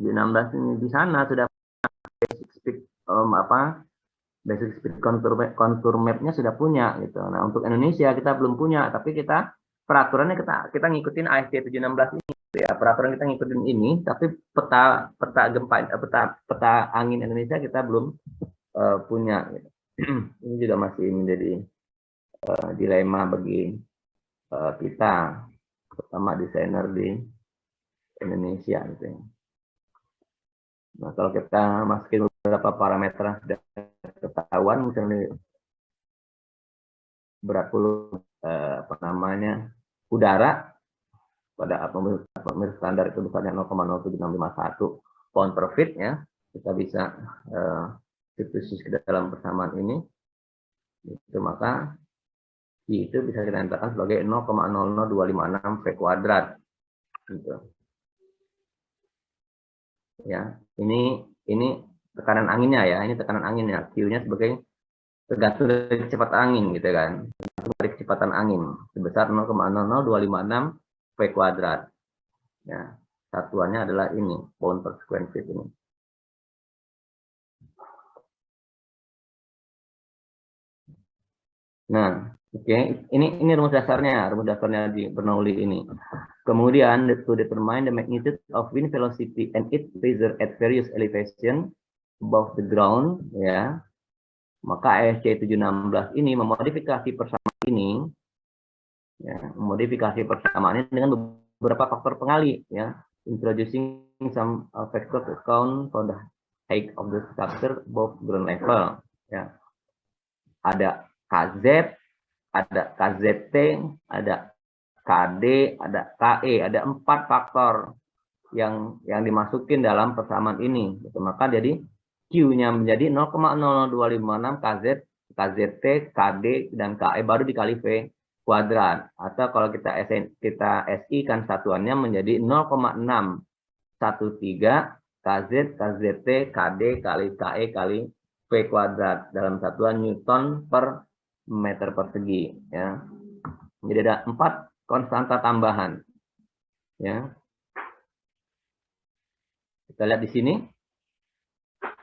Di 16 ini di sana sudah basic speed basic speed contour map-nya sudah punya gitu. Nah, untuk Indonesia kita belum punya, tapi kita peraturannya kita ngikutin ASC 716 ini gitu ya. Peraturan kita ngikutin ini, tapi peta gempa peta angin Indonesia kita belum punya gitu. Ini juga masih menjadi dilema bagi kita, terutama desainer di Indonesia gitu ya. Nah, kalau kita masukin beberapa parameter yang sudah ketahuan, misalnya berat puluh udara pada atmosfer standar itu besarnya 0,07651 pound per feet ya, kita bisa substitusi ke dalam persamaan ini, itu maka itu bisa kita nyatakan sebagai 0,00256 V kuadrat gitu. Ya, ini tekanan anginnya ya, ini tekanan anginnya, Q-nya sebagai tergantung dari kecepatan angin gitu kan, dari kecepatan angin sebesar 0,00256 V kuadrat. Ya, satuannya adalah ini, pound per square feet ini. Nah, oke, ini rumus dasarnya di Bernoulli ini. Kemudian to determine the magnitude of wind velocity and its pressure at various elevation above the ground, ya. Maka ASC 716 ini memodifikasi persamaan ini, ya, memodifikasi persamaan ini dengan beberapa faktor pengali, ya, introducing some factors to account for the height of the structure above ground level, ya. Ada KZ, ada KZT, ada KD, ada KE, ada 4 faktor yang dimasukin dalam persamaan ini. Maka jadi Q-nya menjadi 0,00256 KZ, KZT, KD, dan KE baru dikali V kuadrat. Atau kalau kita SI kan satuannya menjadi 0,613 KZ, KZT, KD kali KE kali V kuadrat dalam satuan Newton per meter persegi. Ya. Jadi ada 4 konstanta tambahan. Ya. Kita lihat di sini.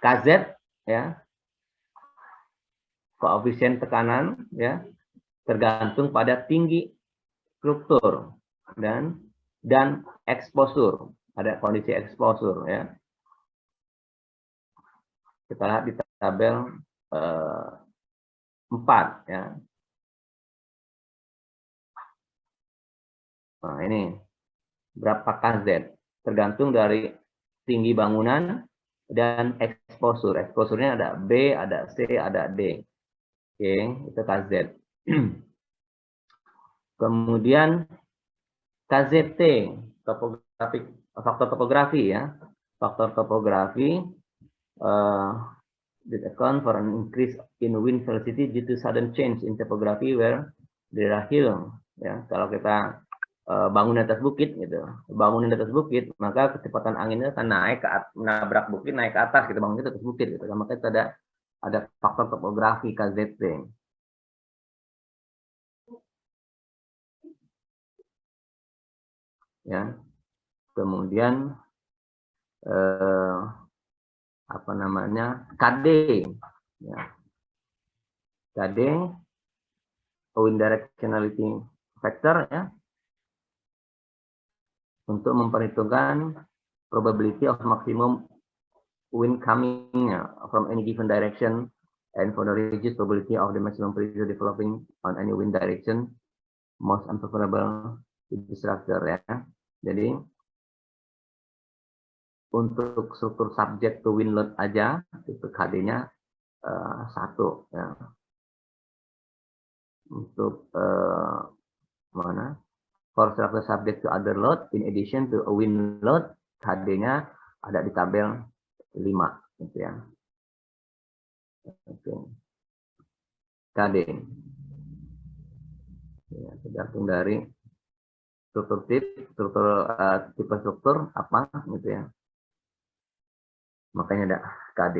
KZ ya. Koefisien tekanan ya tergantung pada tinggi struktur dan exposure. Ada kondisi exposure ya. Kita lihat di tabel 4 ya. Nah, ini berapa KZ tergantung dari tinggi bangunan dan exposure. Exposure-nya ada B, ada C, ada D. Oke, itu KZ. Kemudian KZT, faktor topografi ya. Faktor topografi account for an increase in wind velocity due to sudden change in topography where there are hill. Ya, kalau kita bangun di atas bukit gitu, bangun di atas bukit, maka kecepatan anginnya akan naik ke menabrak bukit, naik ke atas gitu, bangun di atas bukit gitu. Maka itu ada faktor topografi KZT. Ya, kemudian apa namanya KD, ya. KD wind directionality factor ya, untuk memperhitungkan probability of maximum wind coming from any given direction and for the reduced probability of the maximum pressure developing on any wind direction most unfavorable to the structure ya. Jadi untuk struktur subject to wind load aja itu KD-nya 1 ya. Untuk mana? For structure subject to other load in addition to a wind load, KD-nya ada di tabel 5 gitu ya. Oke. KD. Ya, tergantung dari tipe struktur apa gitu ya. Makanya ada KD.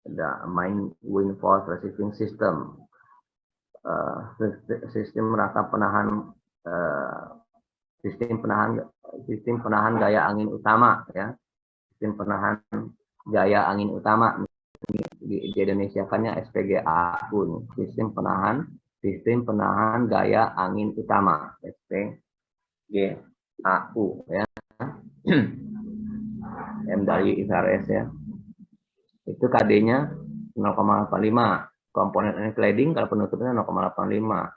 Ada main wind force resisting system. Sistem rangka penahan sistem penahan gaya angin utama ya. sistem penahan gaya angin utama. Di Indonesia kannya SPGAU, sistem penahan gaya angin utama, SPGAU ya. M dari IFRS ya. Itu KD-nya 0,85. Komponen cladding kalau penutupnya 0,85.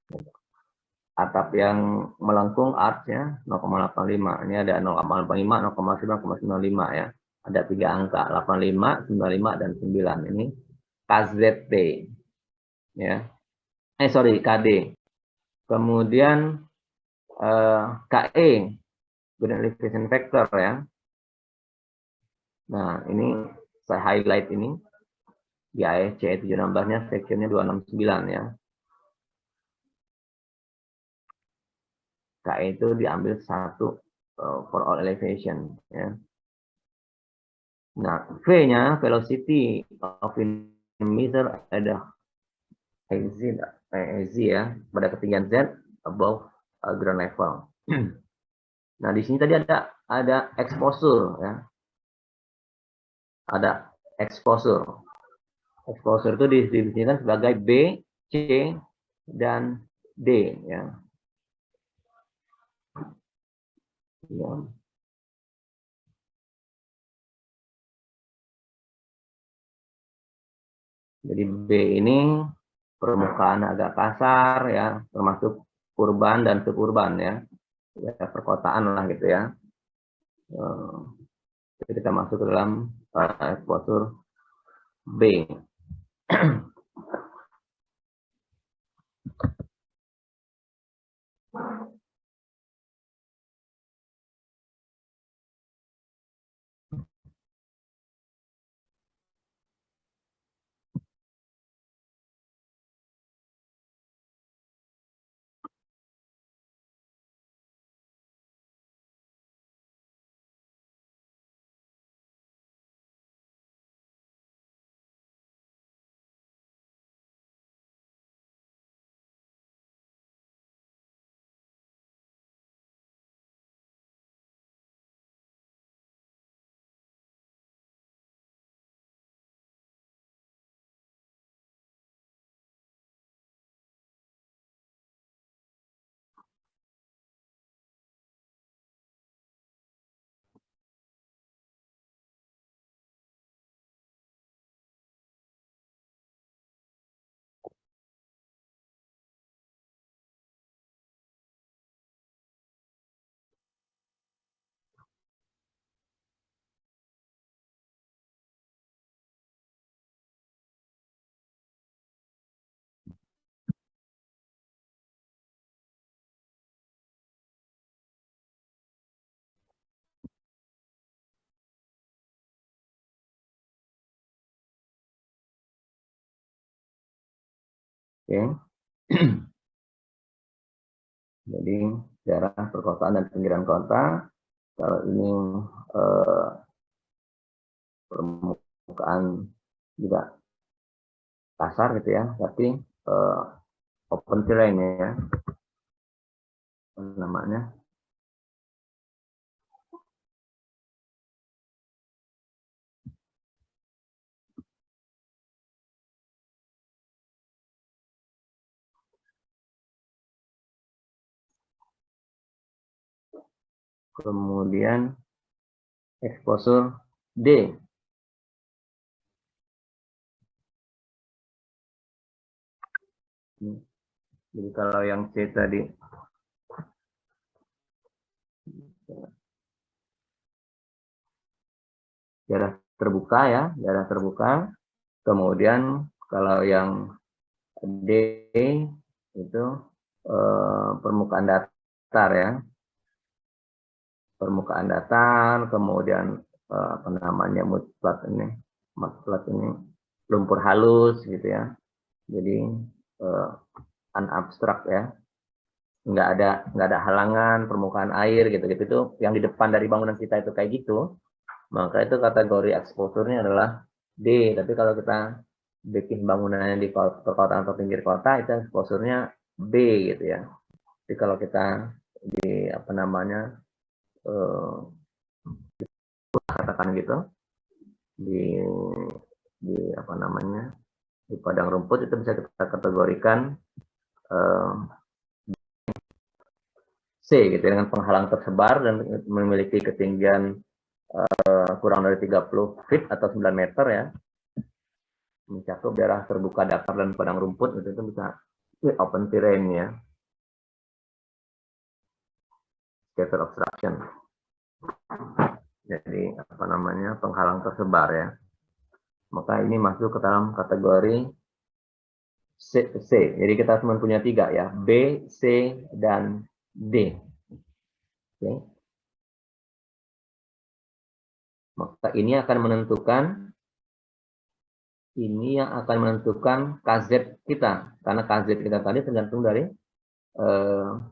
Atap yang melengkung arch-nya 0,85. Ini ada 0,85, 0,9, 0,95 ya. Ada 3 angka, 85, 95 dan 9. Ini KZT ya. KD. Kemudian KE, good elevation factor ya. Nah, ini saya highlight ini di ASC 716-nya sectionnya 269 ya. KE itu diambil satu for all elevation ya. Nah, V-nya velocity of emisser ada Z ya, pada ketinggian Z above ground level. Nah, di sini tadi ada exposure ya. Ada exposure. Exposure itu didefinisikan sebagai B, C, dan D ya. Ya. Jadi B ini permukaan agak kasar ya, termasuk urban dan suburban ya. Ya perkotaan lah gitu ya. Jadi kita masuk ke dalam exposure B. Oke. Jadi daerah perkotaan dan pinggiran kota, kalau ini permukaan juga kasar gitu ya, tapi open terrain ya, namanya. Kemudian exposure D. Jadi kalau yang C tadi daerah terbuka ya, daerah terbuka. Kemudian kalau yang D itu permukaan datar ya, permukaan datar, kemudian apa namanya mudflat ini lumpur halus gitu ya. Jadi unabstract ya, nggak ada halangan permukaan air gitu itu yang di depan dari bangunan kita itu kayak gitu, maka itu kategori exposure-nya adalah D. Tapi kalau kita bikin bangunannya di perkotaan atau pinggir kota itu exposure-nya B gitu ya. Jadi kalau kita di apa namanya katakan gitu, di apa namanya, di padang rumput itu bisa kita kategorikan C gitu dengan penghalang tersebar dan memiliki ketinggian kurang dari 30 feet atau 9 meter ya, mencakup daerah terbuka datar dan padang rumput itu bisa open terrain ya, scatter obstruction. Jadi apa namanya, penghalang tersebar ya. Maka ini masuk ke dalam kategori C. Jadi kita cuma punya 3 ya, B, C, dan D. Oke. Maka ini akan menentukan, ini yang akan menentukan KZ kita, karena KZ kita tadi tergantung dari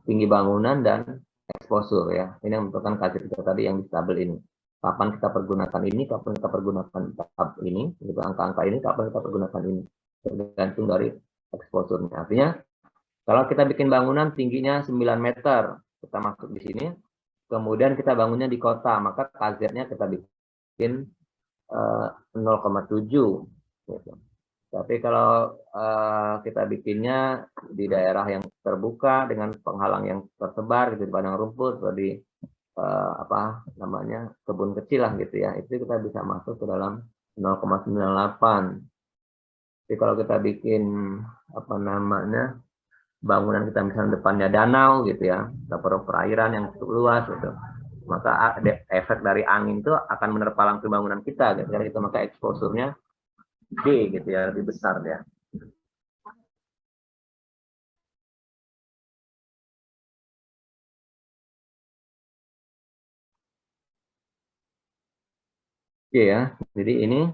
tinggi bangunan dan exposure ya. Ini yang menentukan KZ kita tadi yang di tabel ini. Kapan kita pergunakan ini, kapan kita pergunakan tab ini, gitu, angka-angka ini, kapan kita pergunakan ini. Tergantung dari exposure-nya. Artinya, kalau kita bikin bangunan tingginya 9 meter, kita masuk di sini, kemudian kita bangunnya di kota, maka KZ-nya kita bikin 0,7. Gitu. Tapi kalau kita bikinnya di daerah yang terbuka dengan penghalang yang tersebar gitu, di padang rumput atau di apa namanya, kebun kecil lah gitu ya, itu kita bisa masuk ke dalam 0,98. Jadi kalau kita bikin apa namanya, bangunan kita misalnya depannya danau gitu ya, atau perairan yang cukup luas gitu, maka efek dari angin itu akan menerpa langsung bangunan kita gitu. Jadi kita maka exposure-nya D gitu ya, lebih besar ya. Oke ya, jadi ini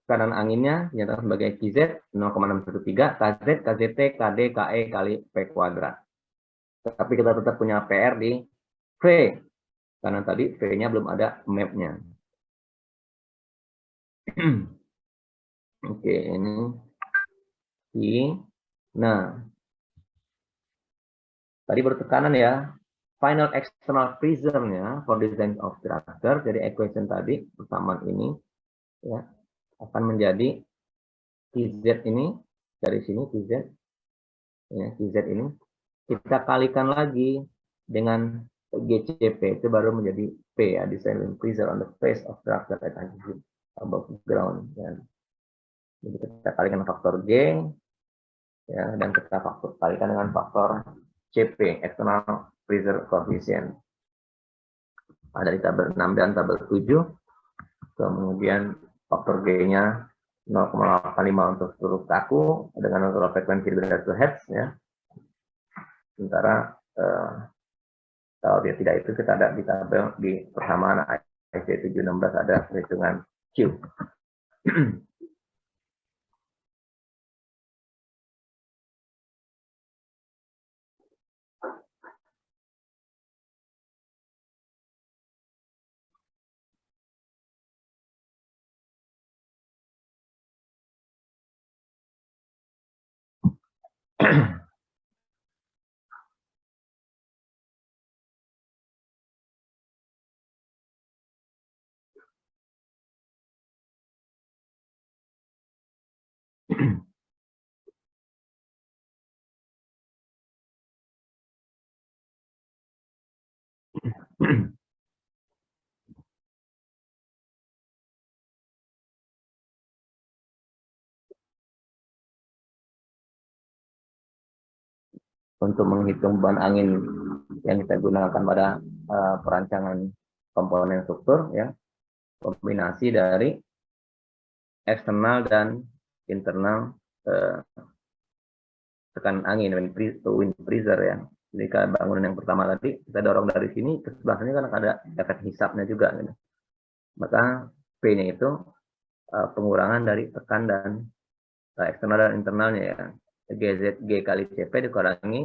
tekanan anginnya dinyatakan sebagai QZ 0,613, KZ, KZT, KD, KE kali P kuadrat. Tapi kita tetap punya PR di V, karena tadi V-nya belum ada map-nya. Oke, ini I. Nah, tadi bertekanan ya. Final external pressure-nya for design of structure, jadi equation tadi persamaan ini ya akan menjadi QZ ini, dari sini QZ ya, QZ ini kita kalikan lagi dengan GCP, itu baru menjadi P ya, design pressure on the face of structure at altitude above ground ya. Jadi kita kalikan faktor G ya, dan kita kalikan dengan faktor CP, external pressure coefficient, ada di tabel 6 dan tabel 7. Kemudian faktor G-nya 0,85 untuk seluruh kaku dengan natural frekuensi lebih dari 2 Hz ya. Sementara kalau dia tidak, itu kita ada di tabel di persamaan IC 716 ada perhitungan Q. Untuk menghitung beban angin yang kita gunakan pada perancangan komponen struktur ya, kombinasi dari eksternal dan internal tekanan angin, wind pressure ya. Jadi bangunan yang pertama tadi kita dorong dari sini ke sebelah sini kan ada efek hisapnya juga gitu. Maka P-nya itu pengurangan dari tekan dan eksternal dan internalnya ya. GZ G kali CP dikurangi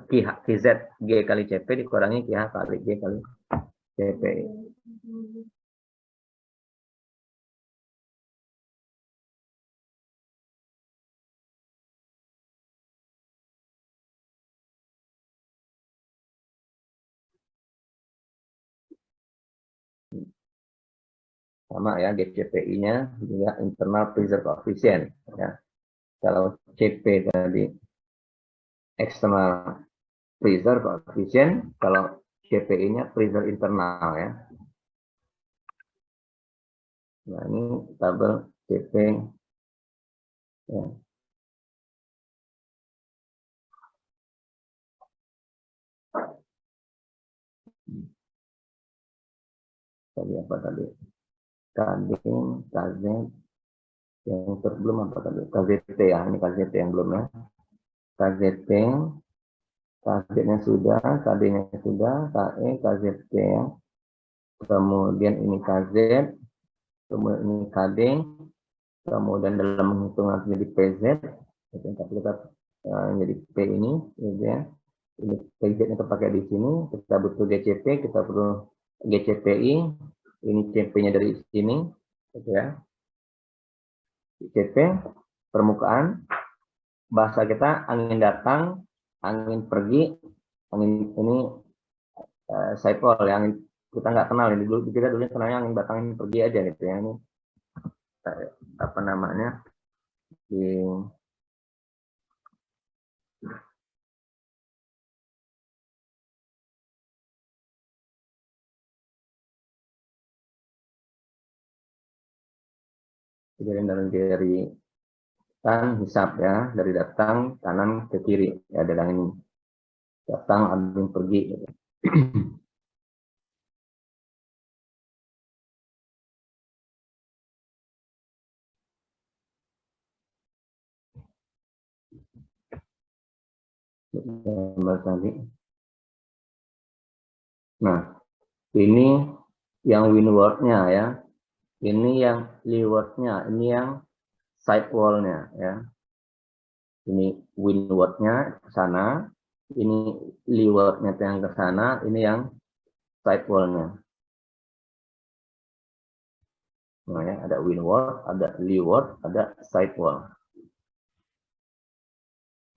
KZ G kali CP dikurangi KH kali G kali CP. sama ya, GCPI-nya juga internal pressure coefficient ya. Kalau CP tadi external pressure coefficient, kalau CPI-nya pressure internal ya. Nah, ini tabel CP ya. Tadi apa tadi? Kading, KZ, yang belum apa tadi? KZT ya, ini KZT yang belum ya. KZT, KZ-nya sudah, KD-nya sudah, KE, KZT ya. Kemudian ini KZ, kemudian ini KD, kemudian dalam menghitung menjadi PZ, tapi kita jadi P ini, gitu ya. Ini PZ-nya terpakai di sini, kita butuh GCP, kita perlu GCPI, ini CP-nya dari sini, gitu ya. CP, permukaan, bahasa kita angin datang, angin pergi, angin ini saipol yang kita nggak kenal ini dulu, kita dulu kenalnya angin datang angin pergi aja gitu ya. Ini apa namanya di kejadian dari kan hisap ya, dari datang kanan ke kiri ya, ada angin datang angin pergi gitu. Tadi. Nah, ini yang windward-nya ya, ini yang leeward-nya, ini yang sidewall-nya ya. Ini windward-nya ke sana, ini leeward-nya yang ke sana, ini yang sidewall-nya. Nah, ya, ada windward, ada leeward, ada sidewall.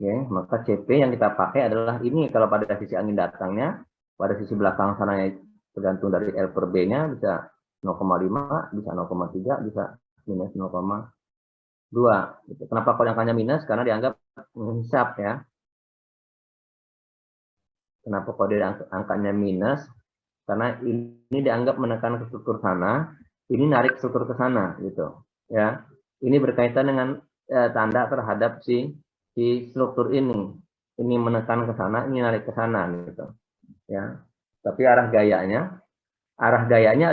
Oke, maka CP yang kita pakai adalah ini kalau pada sisi angin datangnya, pada sisi belakang sananya tergantung dari L per B-nya bisa 0,5, bisa 0,3, bisa minus 0,2. Gitu. Kenapa kalau angkanya minus? Karena dianggap menghisap ya. Kenapa kode angkanya minus? Karena ini dianggap menekan ke struktur sana, ini narik struktur ke sana gitu. Ya. Ini berkaitan dengan tanda terhadap si struktur ini. Ini menekan ke sana, ini narik ke sana gitu. Ya. Tapi arah gayanya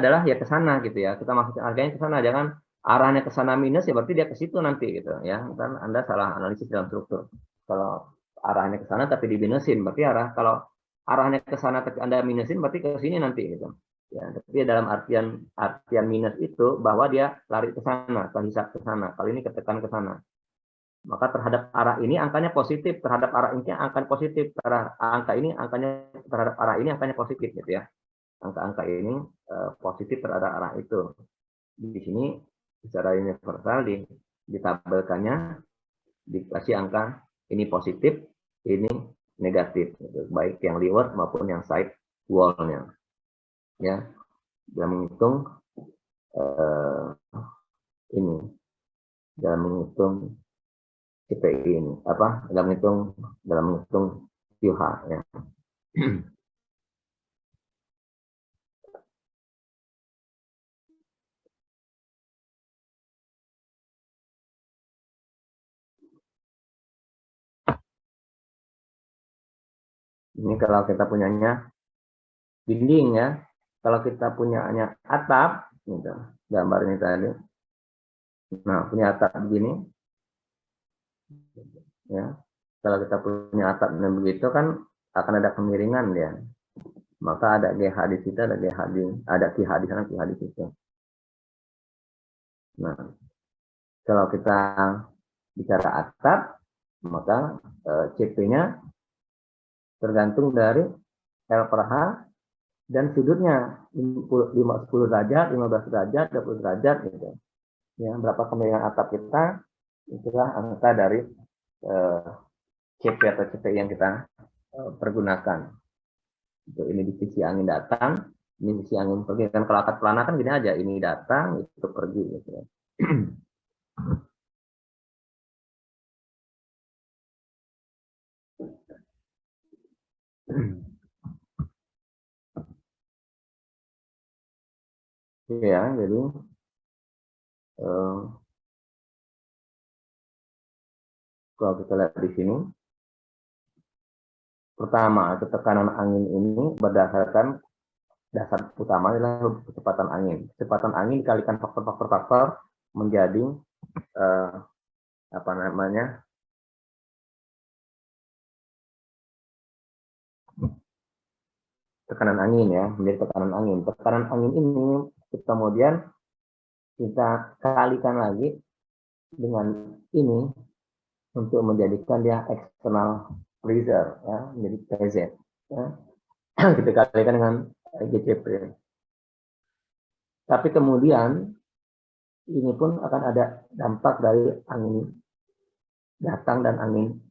adalah ya ke sana gitu ya. Kita maksudnya arah gayanya ke sana, jangan arahnya ke sana minus ya berarti dia ke situ nanti gitu ya. Kan Anda salah analisis dalam struktur. Kalau arahnya ke sana tapi diminusin, berarti kalau arahnya ke sana tapi Anda minusin berarti ke sini nanti gitu. Ya, tapi dalam artian minus itu bahwa dia lari ke sana, terhisap ke sana. Kali ini ketekan ke sana. Maka terhadap arah ini angkanya positif, terhadap arah ini angka positif, terhadap angka ini angkanya terhadap arah ini angkanya positif gitu ya. Angka-angka ini positif terhadap arah itu. Di sini secara universal ditabelkannya dikasih angka ini positif, ini negatif, gitu. Baik yang leeward maupun yang side wall-nya. Ya, dalam menghitung ini, dalam menghitung CPI ini, dalam menghitung QH ya. Ini kalau kita punyanya dinding ya, kalau kita punyanya atap, gitu, gambar ini tadi. Nah, punya atap begini, ya. Kalau kita punya atap dan begitu kan akan ada kemiringan ya. Maka ada GH di situ, ada GH ada QH di sana, QH di situ. Nah, kalau kita bicara atap, maka CP-nya tergantung dari L per H dan sudutnya 10 derajat, 15 derajat, 20 derajat gitu. Ya, berapa kemiringan atap kita, itulah angka dari CP atau CPI yang kita pergunakan. Ini di sisi angin datang, Ini sisi angin pergi. Kan kalau akad pelana kan gini aja, ini datang, itu pergi. Gitu. Ya, jadi kalau kita lihat di sini, pertama tekanan angin ini berdasarkan dasar utama adalah kecepatan angin. Kecepatan angin dikalikan faktor-faktor menjadi apa namanya, tekanan angin ya, menjadi tekanan angin. Tekanan angin ini kemudian kita kalikan lagi dengan ini untuk menjadikan dia external pressure ya, menjadi PZ ya. Kita kalikan dengan GCP. Tapi kemudian ini pun akan ada dampak dari angin datang dan angin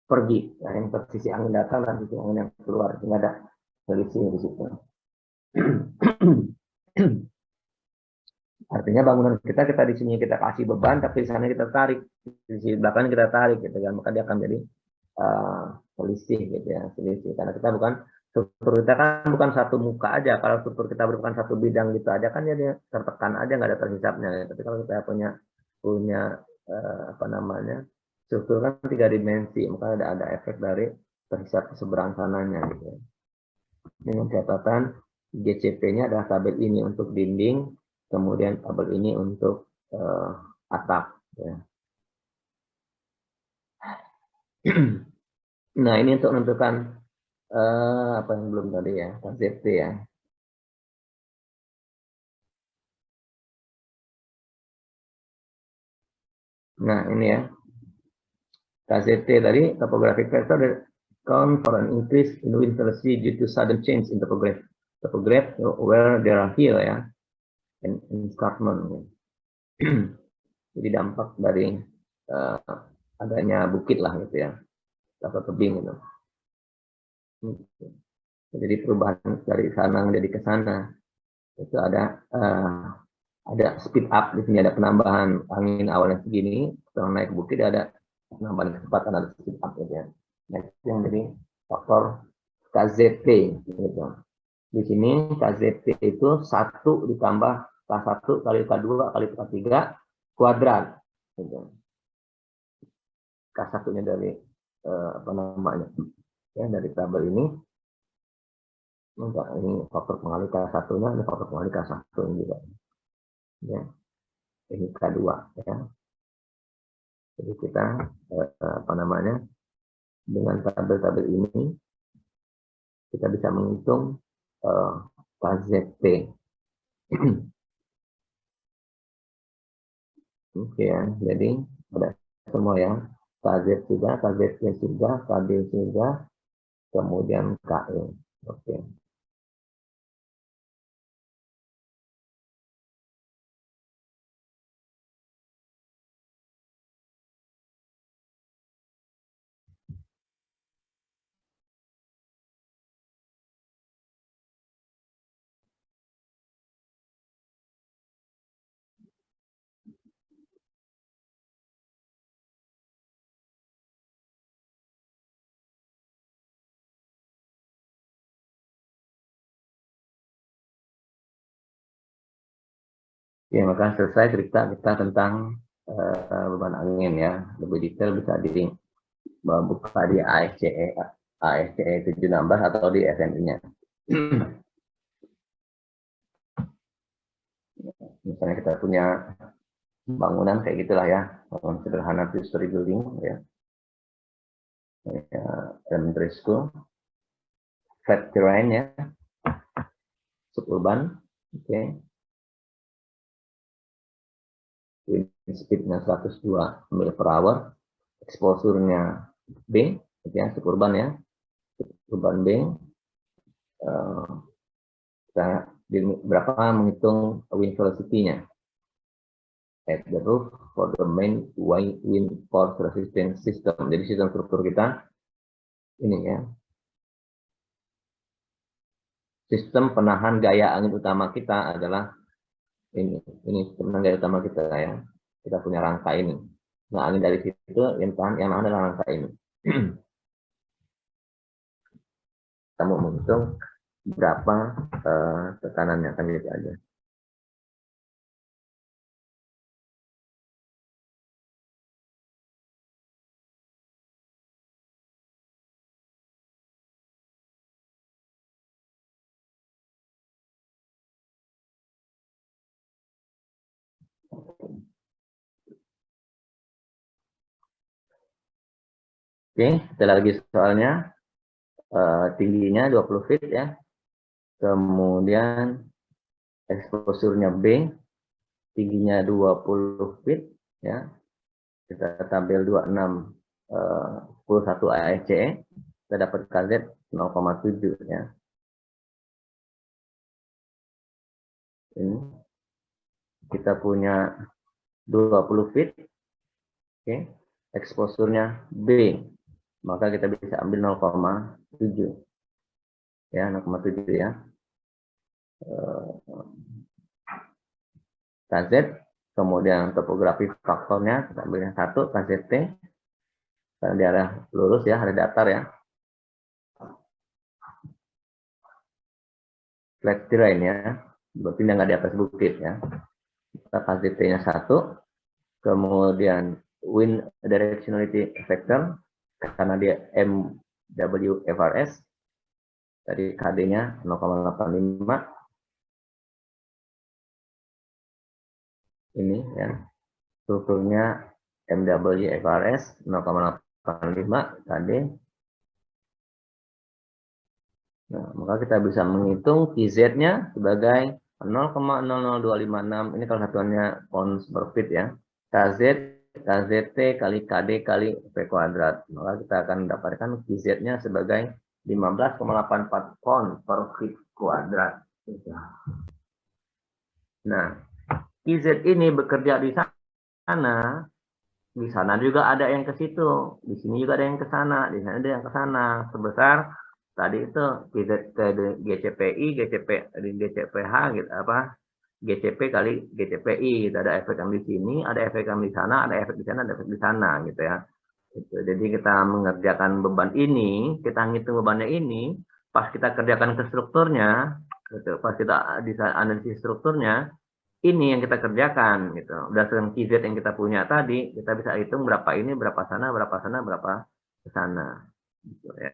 pergi ya, yang sisi angin datang dan sisi angin yang keluar, sehingga ada selisih di situ. Artinya bangunan kita di sini kita kasih beban, tapi di sana kita tarik, di sisi belakang kita tarik, gitu kan, maka dia akan jadi selisih, gitu ya, selisih. Karena kita bukan, struktur kita kan bukan satu muka aja. Kalau struktur kita bukan satu bidang gitu aja kan dia tertekan aja, nggak ada terhisapnya. Ya. Tapi kalau kita punya apa namanya, struktur kan 3 dimensi, maka ada efek dari terhisap ke seberang sananya, gitu. Ya. Dengan catatan GCP-nya adalah tabel ini untuk dinding, kemudian tabel ini untuk atap. Ya. Nah ini untuk menentukan apa yang belum tadi ya, KZT ya. Nah ini ya, KZT tadi, topographic factor count for an increase in wind velocity due to sudden change in topography where there are hill ya, and escarpment. Ya. Jadi dampak dari adanya bukit lah gitu ya, atau tebing gitu. Jadi perubahan dari sana menjadi ke sana itu ada speed up di sini, ada penambahan angin awalnya segini, setelah naik bukit ada penambahan kecepatan, ada speed up gitu ya. Nah, itu yang jadi faktor KZT gitu. Di sini KZT itu 1 ditambah K1 kali K2 kali K3 kuadrat gitu. K1-nya dari apa namanya ya, dari tabel ini. Enggak, ini faktor pengalih K1-nya, ini faktor pengalih K1 juga. Ya, ini K2 ya. Jadi kita apa namanya, dengan tabel-tabel ini kita bisa menghitung KZT. Oke ya, jadi ada semua ya, KZ sudah, KZT sudah, KD sudah, kemudian KE. Oke. Ya, maka selesai cerita kita tentang beban angin ya. Lebih detail bisa buka di ASCE 716 atau di SMI-nya. Misalnya kita punya bangunan kayak gitulah ya, bangunan sederhana two-story building ya, elementary school, flat terrain ya, suburban, oke, wind speed-nya 102 mil per hour, exposure-nya B, ya, suburban ya, suburban B, kita berapa menghitung wind velocity-nya at the roof for the main wind force resistance system. Jadi sistem struktur kita ini ya, sistem penahan gaya angin utama kita adalah ini sistem penahan gaya utama kita ya. Kita punya rangka ini. Nah, angin dari situ yang tahan yang ada adalah rangka ini. Kita mau menghitung berapa tekanannya kan gitu aja. Oke, kita lagi soalnya tingginya 20 feet ya. Kemudian exposure-nya B, tingginya 20 feet ya. Kita tabel 26 11 ASCE, kita dapat KZ 0,7 ya. Ini kita punya 20 feet. Oke, exposure-nya B. Maka kita bisa ambil 0,7. Ya, 0,7 ya. KZ, kemudian topografi faktornya kita ambil yang 1 KZT. Karena di arah lurus ya, ada datar ya. Flat terrain ya. Berarti nggak di atas bukit ya. Kita KZT-nya 1. Kemudian wind directionality factor karena dia MWFRS, tadi KD-nya 0,85. Ini ya, strukturnya MWFRS 0,85 KD. Nah, maka kita bisa menghitung KZ-nya sebagai 0,00256. Ini kalau satuannya pounds per feet ya. KZ, KZT kali KD kali V kuadrat. Maka kita akan mendapatkan KZ-nya sebagai 15,84 pound per feet kuadrat. Nah, KZ ini bekerja di sana. Di sana juga ada yang ke situ. Di sini juga ada yang ke sana. Di sana ada yang ke sana. Sebesar tadi itu KZ GCPI, GCPH gitu apa? GCP kali GCPI, gitu. Ada efek yang di sini, ada efek yang di sana, ada efek di sana, ada efek di sana, gitu ya. Gitu. Jadi kita mengerjakan beban ini, kita ngitung bebannya ini, pas kita kerjakan ke strukturnya, gitu. Pas kita bisa analisis strukturnya, ini yang kita kerjakan, gitu. Berdasarkan KZ yang kita punya tadi, kita bisa hitung berapa ini, berapa sana, berapa sana, berapa ke sana, gitu ya.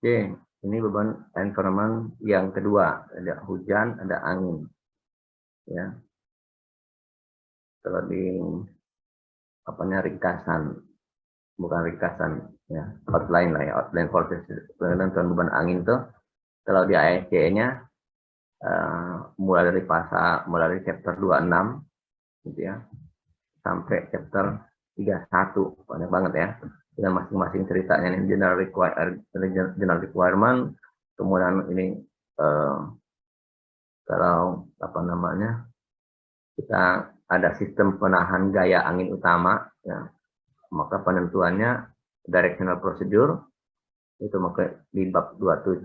Oke, ini beban environment yang kedua, ada hujan, ada angin, ya. Kalau di apanya ringkasan, bukan ringkasan, ya, outline lah ya, outline forces, penentuan beban angin tuh, kalau di ASCE-nya mulai dari chapter 26, gitu ya, sampai chapter 31, banyak banget ya. Dengan masing-masing ceritanya ini general requirement, kemudian ini kalau apa namanya, kita ada sistem penahan gaya angin utama ya, maka penentuannya directional procedure itu maka di bab 27,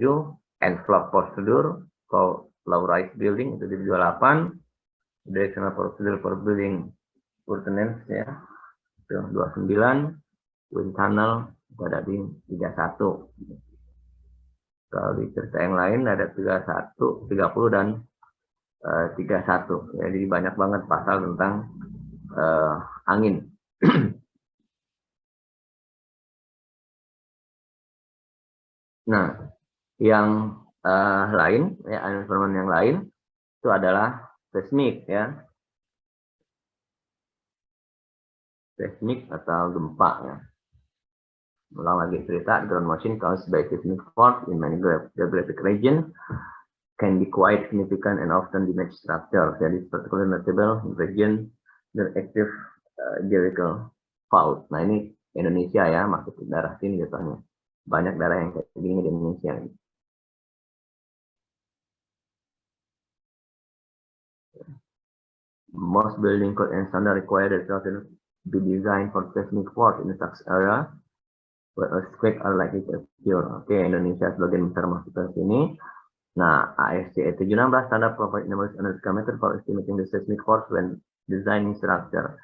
envelope procedure for low rise building itu di 28, directional procedure for building maintenance ya itu 29, wind tunnel itu ada di 31. Kalau di cerita yang lain ada 31, 30 dan 31. Jadi banyak banget pasal tentang angin. Nah, yang lain, ya, environment yang lain itu adalah seismik, ya, seismik atau gempa, ya. Ulang lagi cerita, ground motion caused by seismic fault in many geographic regions can be quite significant and often damage structure. That is particularly notable in region the active geological fault. Nah, ini Indonesia, ya, masuk ke daerah sini biasanya. Banyak daerah yang kayak gini di Indonesia. Most building code and standard require the structure to be designed for seismic fault in such area where earthquake are likely to occur. Oke, Indonesia sebagian besar masuk ke sini. Nah, ASCE 716 standard provide numerous analytical method for estimating the seismic force when designing structure.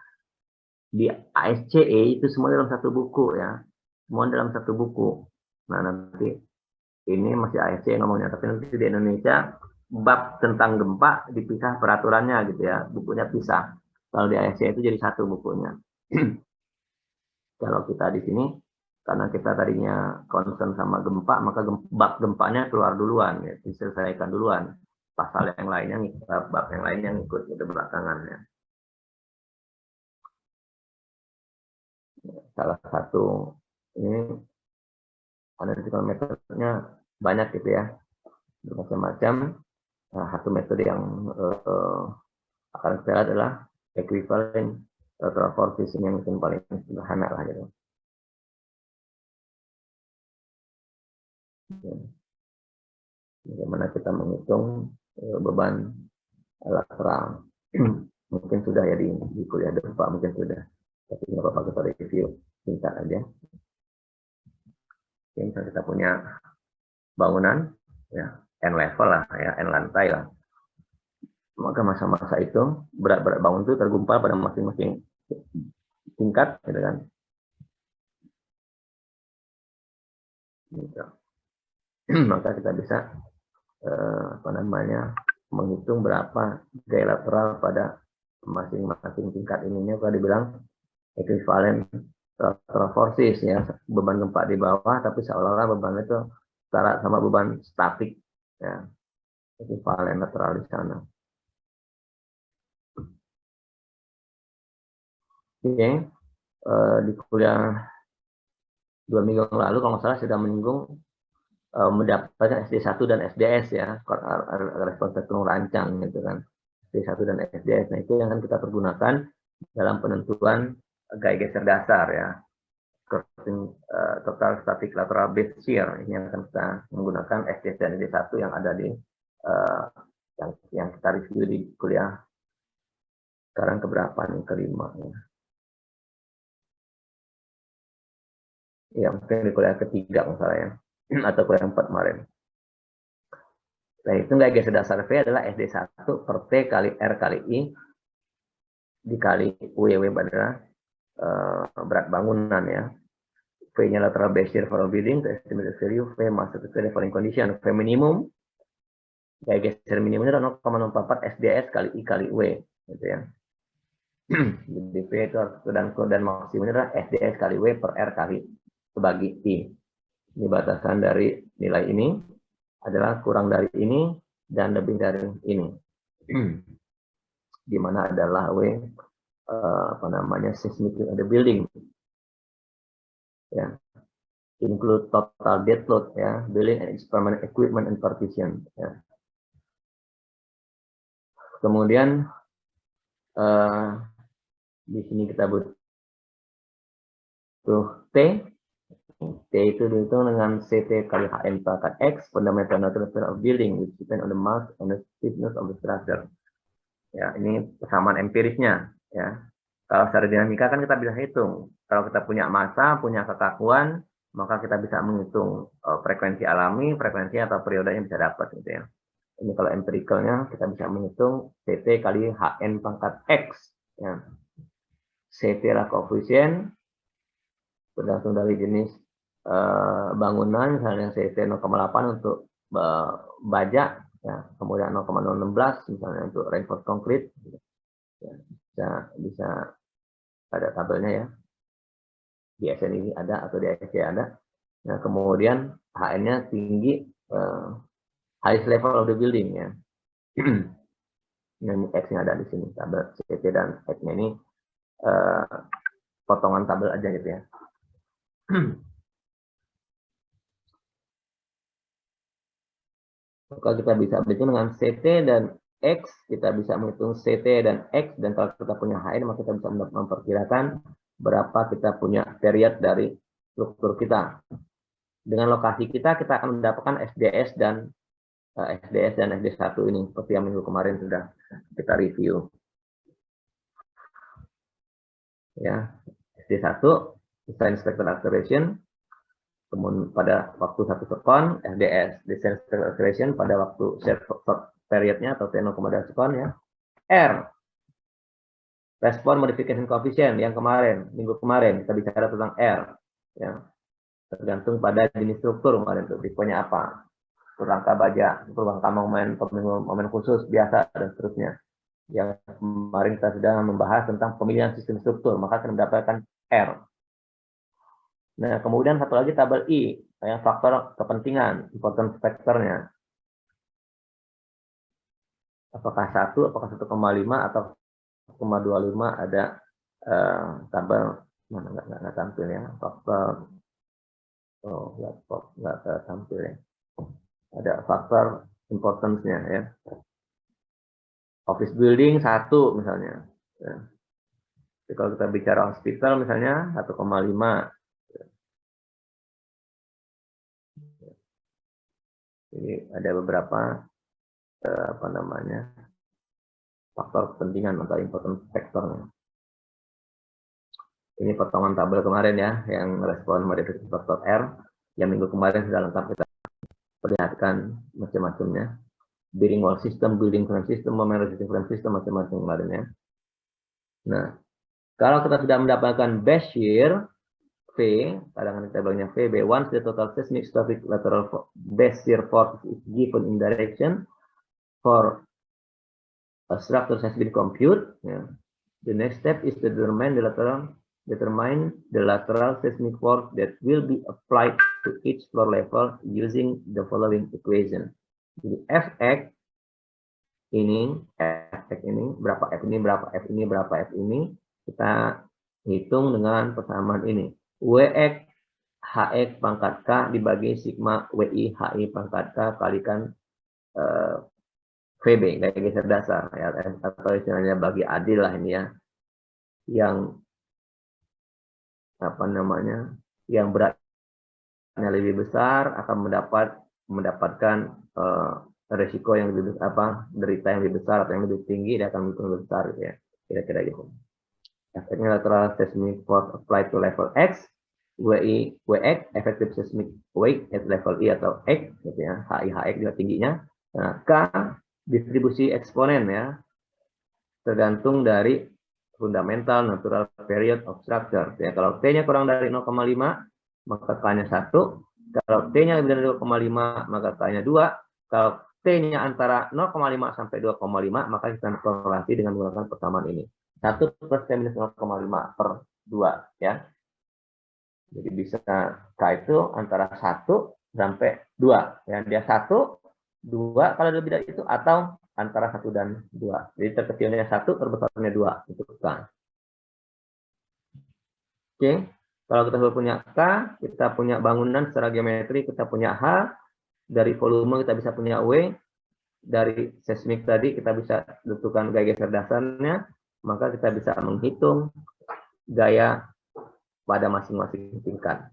Di ASCE itu semua dalam satu buku, ya. Semua dalam satu buku. Nah, nanti ini masih ASCE ngomongnya, tapi nanti di Indonesia bab tentang gempa dipisah peraturannya gitu, ya. Bukunya pisah. Kalau di ASCE itu jadi satu bukunya. Kalau kita di sini, karena kita tadinya concern sama gempa, maka bab gempanya keluar duluan, ya, diselesaikan duluan. Pasal yang lainnya, bab yang lainnya ngikut itu belakangannya. Salah satu ini analytical methodnya banyak gitu, ya, macam-macam. Nah, satu metode yang akan kita lihat adalah equivalent lateral forces, yang mungkin paling sederhana lah gitu. Bagaimana kita menghitung beban lateral. Mungkin sudah, ya, di kuliah gempa mungkin sudah, tapi nggak apa-apa, kita review singkat aja. Misalnya kita punya bangunan, ya, n level lah, ya, n lantai lah, maka masa-masa itu berat-berat bangun itu tergumpal pada masing-masing tingkat, gitu kan. Gitu. Maka kita bisa menghitung berapa gaya lateral pada masing-masing tingkat ininya. Kalau dibilang equivalent lateral forces, ya, beban gempa di bawah, tapi seolah-olah beban itu setara sama beban statik, ya, equivalent lateral di sana. Oke, di kuliah 2 minggu yang lalu kalau nggak salah sudah menyinggung mendapatkan SD1 dan SDS, ya, respon spektrum rancang gitu kan, SD1 dan SDS. Nah, itu yang akan kita pergunakan dalam penentuan gaya geser dasar, ya, total static lateral base shear. Ini yang akan kita menggunakan SDS dan SD1 yang ada di yang kita review di kuliah sekarang keberapa nih, kelima, ya. Ya, mungkin di kuliah ketiga misalnya, ya, atau kuliah 4 kemarin. Nah, itu gaya geser dasar V adalah SD1 per T kali R kali I dikali WW adalah berat bangunan, ya. V-nya lateral base shear for a building, to estimate the value V masuk ke the following condition. V minimum, gaya geser minimumnya adalah 0,044 SDS kali I kali W, gitu, ya. Jadi V itu dan maksimumnya adalah SDS kali W per R kali bagi I. Ini batasan dari nilai ini adalah kurang dari ini dan lebih dari ini. Di mana adalah W seismic of the building, ya, include total dead load, ya, building and its permanent equipment and partition, ya. Kemudian di sini kita butuh T. T itu dihitung dengan CT kali HM pangkat X, fundamental natural of building, which depend on the mass and the stiffness of the structure. Ya, ini persamaan empirisnya, ya. Kalau secara dinamika kan kita bisa hitung. Kalau kita punya massa, punya kekakuan, maka kita bisa menghitung frekuensi alami, frekuensi atau periodenya bisa dapat, gitu, ya. Ini kalau empiricalnya kita bisa menghitung CT kali HN pangkat X, ya. CT adalah koefisien tergantung dari jenis bangunan, misalnya CT 0,8 untuk baja, ya, kemudian 0,016 misalnya untuk reinforced concrete, ya, bisa ada tabelnya, ya, di SN ini ada atau di SC ada. Nah, kemudian HN-nya tinggi, highest level of the building ya. Ini X yang ada di sini, tabel CT dan X-nya ini potongan tabel aja gitu ya. Maka kita bisa berhitung dengan CT dan X, kita bisa menghitung CT dan X, dan kalau kita punya HN, maka kita bisa memperkirakan berapa kita punya period dari struktur kita. Dengan lokasi kita akan mendapatkan SDS dan SD1 ini, seperti yang minggu kemarin sudah kita review. Ya, SD1, design spectral acceleration, kemudian pada waktu 1 sekon, SDS, design spectral acceleration pada waktu short periodnya atau T0,2 sekon ya. R, respon modification coefficient yang kemarin, minggu kemarin kita bicara tentang R, ya, tergantung pada jenis struktur kemarin itu tipenya apa, rangka baja, rangka momen khusus, biasa dan seterusnya. Yang kemarin kita sudah membahas tentang pemilihan sistem struktur, maka akan mendapatkan R. Nah, kemudian satu lagi tabel I, ya, faktor kepentingan, important factor-nya. Apakah 1, apakah 1,5 atau 1,25, ada tabel mana nggak tampil ya, faktor nggak tampil ya. Ada faktor importance-nya ya. Office building 1 misalnya. Ya. Jadi kalau kita bicara hospital misalnya 1,5. Jadi ada beberapa apa namanya, faktor kepentingan atau important factor-nya. Ini potongan tabel kemarin ya, yang respon modifikasi faktor R, yang minggu kemarin sudah lengkap kita perlihatkan macam-macamnya. Building wall system, building frame system, moment resisting frame system, macam-macam kemarin ya. Nah, kalau kita sudah mendapatkan base shear V, kadang tabelnya VB, once the total seismic static lateral base shear force is given in direction for a structure has been computed, yeah. The next step is to determine the lateral seismic force that will be applied to each floor level using the following equation. Jadi Fx ini, berapa F ini, berapa F ini, berapa F ini, kita hitung dengan persamaan ini. Wx Hx pangkat K dibagi sigma Wi Hi pangkat K kalikan VB, gaya geser dasar, ya, atau istilahnya bagi adil lah ini ya, yang apa namanya, yang beratnya lebih besar akan mendapatkan resiko yang lebih besar, derita yang lebih besar atau yang lebih tinggi, dia akan lebih besar gitu ya, kira-kira gitu. Efeknya lateral seismic force applied to level X, Wx effective seismic weight at level I atau X gitu ya, Hi Hx juga tingginya. Nah, K distribusi eksponen ya, tergantung dari fundamental natural period of structure. Ya, kalau T-nya kurang dari 0,5, maka K-nya 1. Kalau T-nya lebih dari 0,5, maka K-nya 2. Kalau T-nya antara 0,5 sampai 2,5, maka kita korelasi dengan menggunakan persamaan ini. 1 plus T minus 0,5 per 2. Ya. Jadi bisa K itu antara 1 sampai 2. Ya, dia 1, 2 kalau lebih dari itu, atau antara 1 dan 2. Jadi terkecilnya 1, terbesarnya 2 untuk K. Oke, kalau kita sudah punya K, kita punya bangunan secara geometri, kita punya H, dari volume kita bisa punya W, dari seismik tadi kita bisa tentukan gaya geser dasarnya, maka kita bisa menghitung gaya pada masing-masing tingkat.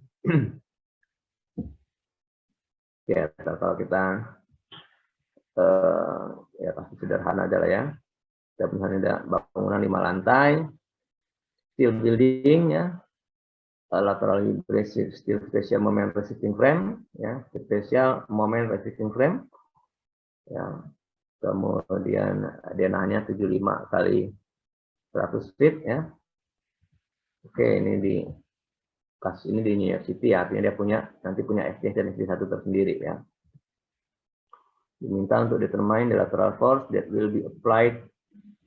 Ya, kalau kita ya pasti sederhana aja lah ya. Kita misalnya ada bangunan 5 lantai, steel building ya, lateral steel special moment resisting frame ya, special moment resisting frame ya, kemudian denahnya 75 kali 100 feet ya. Oke, ini di kasus ini di New York City ya, artinya dia nanti punya SD dan SD1 tersendiri ya. Diminta untuk determine the lateral force that will be applied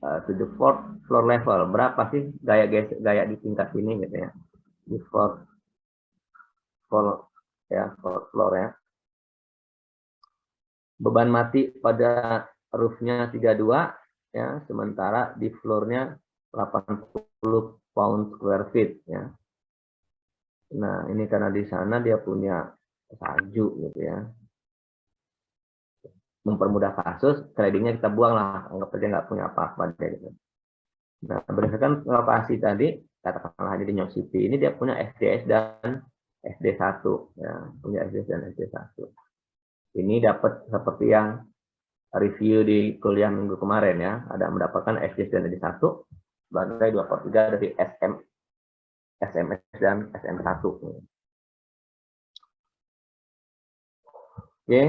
to the fourth floor level. Berapa sih gaya di tingkat ini gitu ya? Di fourth floor ya, floor ya. Beban mati pada roofnya 32 ya, sementara di floornya 80 pound square feet ya. Nah, ini karena di sana dia punya salju gitu ya. Mempermudah kasus, tradingnya kita buang lah, anggap aja nggak punya apa-apa deh gitu. Nah, berdasarkan lokasi tadi, katakanlah di New York City, ini dia punya SDS dan SD1 ya, punya SDS dan SD1. Ini dapat seperti yang review di kuliah minggu kemarin ya, ada mendapatkan SDS dan SD1 sebagai 2/3 dari SMS dan SM1. Oke,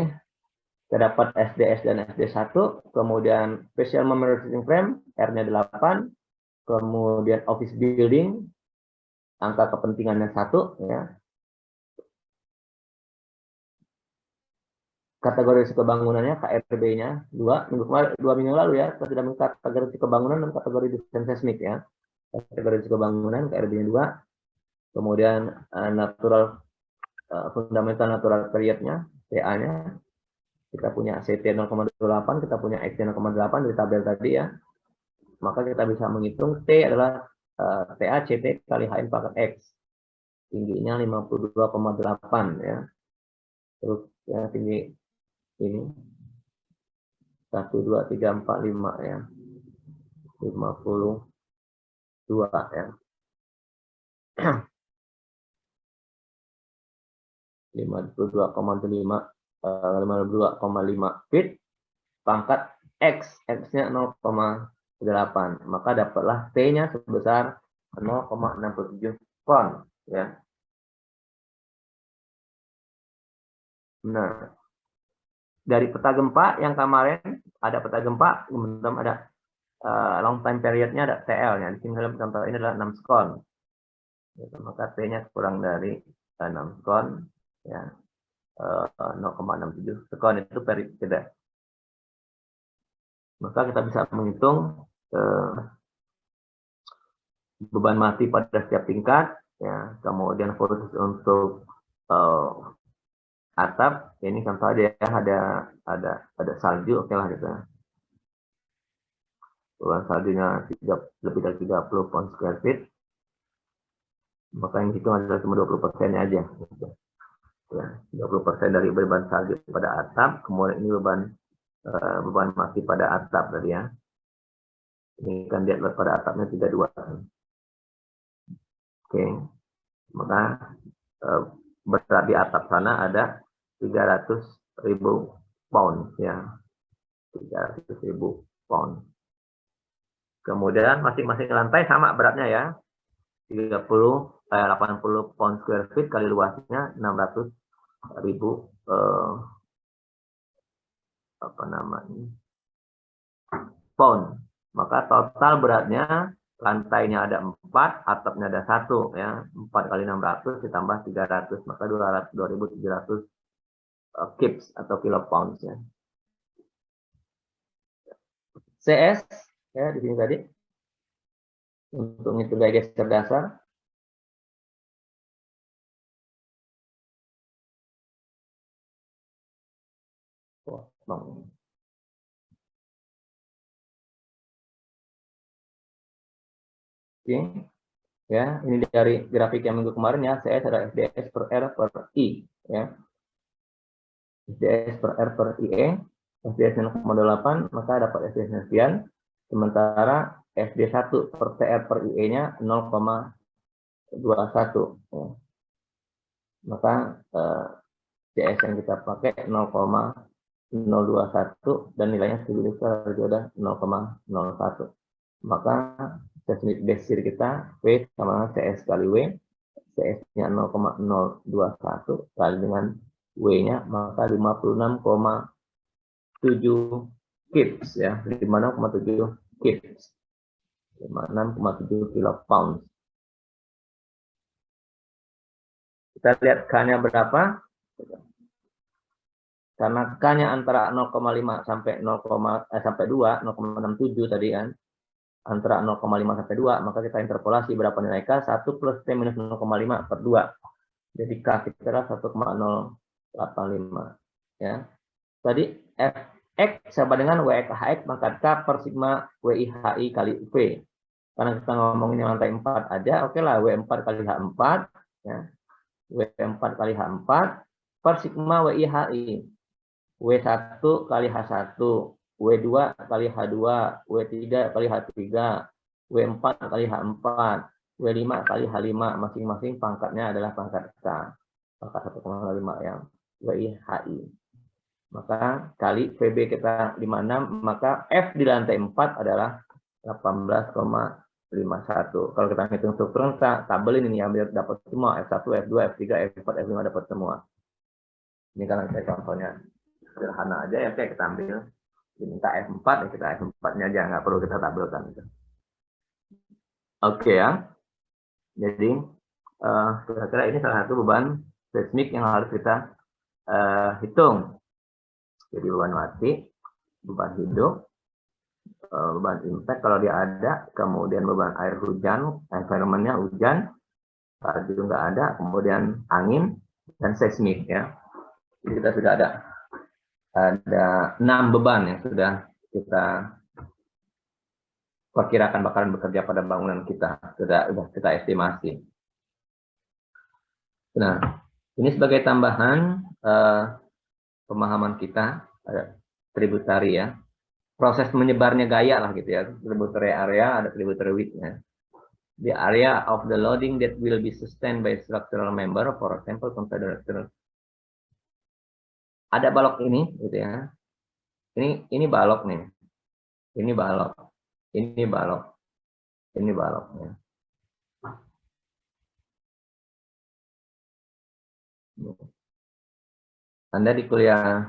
terdapat SDS dan SD1, kemudian special memory system frame, R-nya 8, kemudian office building, angka kepentingannya 1, ya. Kategori risiko bangunannya KRB-nya 2 minggu lalu ya, kita sudah kategori risiko bangunan dan kategori desain seismik ya. Kategori risiko bangunan KRB-nya 2, kemudian fundamental natural period-nya, TA-nya, kita punya CT 0,28, kita punya XT 0,8 dari tabel tadi ya. Maka kita bisa menghitung T adalah TA CT kali HN pangkat X. Tingginya 52,8 ya. Terus ya tinggi ini 1, 2, 3, 4, 5 ya. 52 ya. 52,5 feet, pangkat X, X-nya 0,8, maka dapatlah T-nya sebesar 0,67 kon ya. Nah, dari peta gempa yang kemarin ada peta gempa, kemudian ada long time period-nya, ada TL-nya. Di sini dalam contoh ini adalah 6 skon. Maka T-nya kurang dari 6 skon ya. 0,67 skon itu periode. Maka kita bisa menghitung beban mati pada setiap tingkat ya, kemudian khusus untuk atap ini contoh aja ya, ada salju, oke lah gitu. Beban saljunya lebih dari 30 pound square feet, maka yang hitung adalah cuma 20%-nya aja gitu. Ya, 20% dari beban salju pada atap, kemudian ini beban mati pada atap tadi ya. Ini kan dia pada atapnya 32. Oke, maka berat di atap sana ada 300.000 pound ya, 300.000 pound. Kemudian masing-masing lantai sama beratnya ya, 80 pound square feet kali luasnya 600.000 pound. Maka total beratnya, lantainya ada 4, atapnya ada 1 ya, 4 kali 600 ditambah 300, maka 2.700 kips atau kilopounds ya. CS ya di sini tadi untuk menghitung gaya geser dasar. Oke. Ya, ini dari grafik yang minggu kemarin ya, CS ada SDS per R per I ya. SDS per R per IE, SDS 0,8, maka dapat SDS sekian. Sementara SD1 per TR per IE-nya 0,21 ya. Maka CS yang kita pakai 0,021 dan nilainya stabilitas juga 0,01. Maka seismic base kita V sama CS kali W, CS-nya 0,021 kali dengan W-nya, maka 56,7 kips ya, 56,7 kips, 56,7 kilopounds. Kita lihat K-nya berapa? Karena K-nya antara 0,5 sampai 2, 0,67 tadi kan. Antara 0,5 sampai 2, maka kita interpolasi berapa nilai K, 1 plus T minus 0,5 per 2. Jadi K kita adalah 1,085 ya. Tadi Fx sama dengan WXHX maka K per sigma WIHI kali V. Karena kita ngomongin lantai 4 aja, oke lah W4 kali H4 ya. W4 kali H4 per sigma WIHI. W1 kali H1, W2 kali H2, W3 kali H3, W4 kali H4, W5 kali H5, masing-masing pangkatnya adalah pangkat K. Pangkat 1,5 yang WIHI. Maka kali VB kita 56, maka F di lantai 4 adalah 18,51. Kalau kita hitung struktur, kita tabelin ini, ambil dapat semua. F1, F2, F3, F4, F5 dapat semua. Ini kan saya contohnya sederhana aja ya, kayak kita ambil. Diminta F4, ya kita F4-nya aja, nggak perlu kita tabelkan. Oke ya. Jadi, kira-kira ini salah satu beban seismik yang harus kita hitung. Jadi beban mati, beban hidup, beban impact kalau dia ada, kemudian beban air hujan, environment-nya hujan, salju nggak ada, kemudian angin, dan seismik ya. Jadi kita sudah ada 6 beban yang sudah kita perkirakan bakalan bekerja pada bangunan kita, sudah kita estimasi. Nah, ini sebagai tambahan pemahaman kita tributary ya, proses menyebarnya gaya lah gitu ya. Tributary area, ada tributary width-nya. The area of the loading that will be sustained by structural member, for example, consider ada balok ini gitu ya. Ini balok nih. Ini balok. Ini balok. Ini balok ya. Anda di kuliah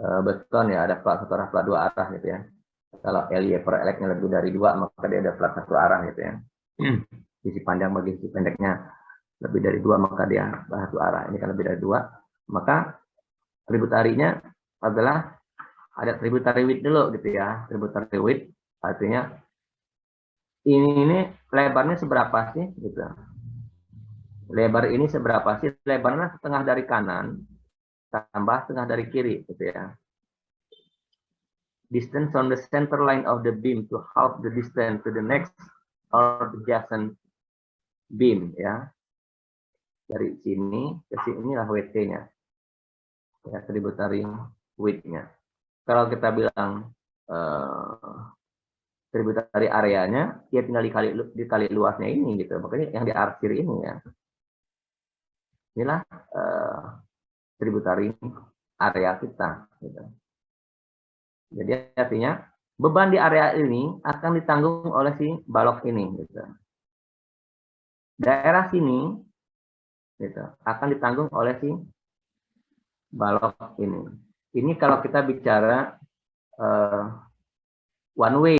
beton ya, ada plat 1 arah, plat 2 arah gitu ya. Kalau LY per eleknya lebih dari 2, maka dia ada plat 1 arah gitu ya. Sisi panjang bagi sisi pendeknya lebih dari 2, maka dia 1 arah. Ini kan lebih dari 2, maka tributarinya adalah ada tributary width dulu gitu ya. Tributary width artinya ini lebarnya seberapa sih gitu. Lebar ini seberapa sih? Lebarnya setengah dari kanan tambah setengah dari kiri gitu ya. Distance from the center line of the beam to half the distance to the next or adjacent beam ya. Dari sini ke sini lah WT-nya. Ya, tributary width-nya. Kalau kita bilang tributary areanya, ya tinggal dikali luasnya ini gitu. Makanya yang diarsir ini ya. Inilah tributary area kita. Gitu. Jadi artinya beban di area ini akan ditanggung oleh si balok ini. Gitu. Daerah sini gitu, akan ditanggung oleh si balok ini. Ini kalau kita bicara one way.